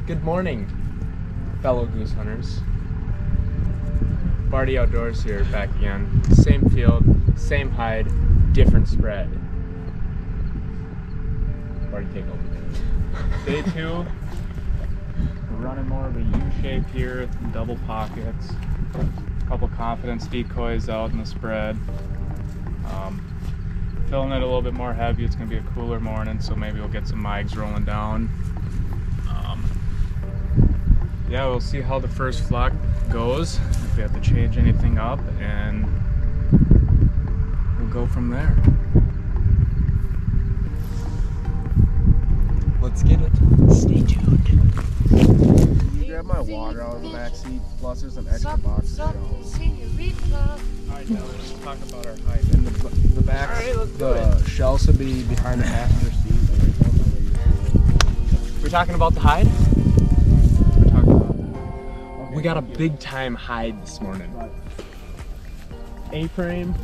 Good morning, fellow goose hunters. Barty Outdoors here, back again. Same field, same hide, different spread. Barty, take over. Day 2. We're running more of a U-shape here, double pockets. A couple confidence decoys out in the spread. Filling it a little bit more heavy. It's going to be a cooler morning, so maybe we'll get some migs rolling down. Yeah, we'll see how the first flock goes, if we have to change anything up, and we'll go from there. Let's get it. Stay tuned. Can you grab my water out of the back seat? Plus there's an extra box of Alright, now let's talk about our hide. and the back, the shelves will be behind the passenger seat. We're talking about the hide? We're talking about that. Okay, we got a big time hide this morning. A-frame,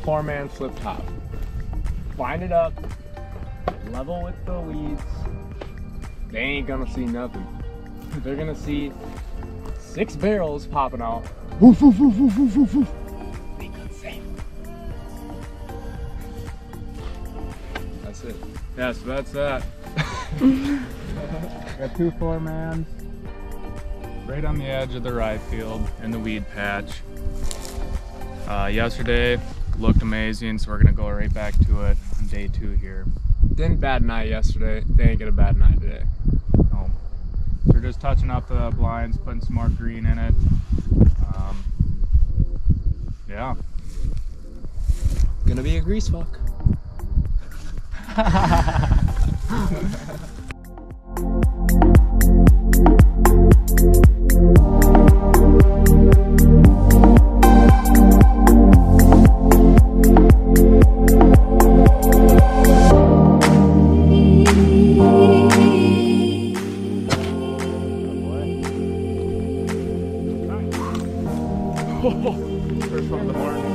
4-man flip top. Line it up, level with the weeds. They ain't gonna see nothing. They're gonna see 6 barrels popping out. Woof, woof, woof, woof, woof, woof, woof. Be good, safe. That's it. Yeah, so that's that. Got 2 4-mans right on the edge of the rye field in the weed patch. Yesterday looked amazing, so we're gonna go right back to it on day 2 here. Didn't bad night yesterday. They ain't get a bad night today. No. So we're just touching up the blinds, putting some more green in it. Yeah. Gonna be a grease fuck. First one of the morning.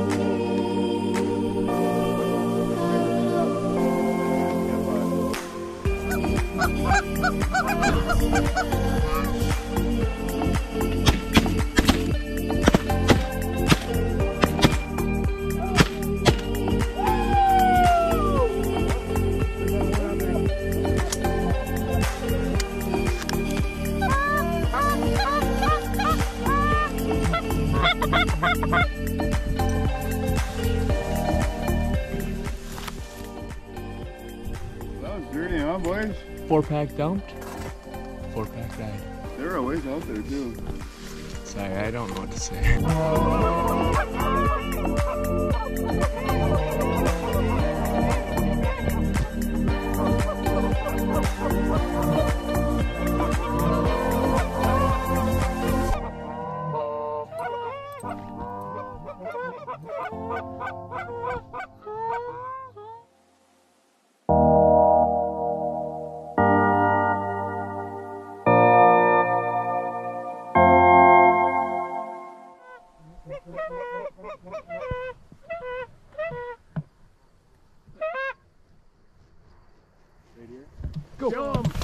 That was dirty, huh, boys? 4-pack dumped, 4-pack died. They were always out there, too. Sorry, I don't know what to say. Go! Jump!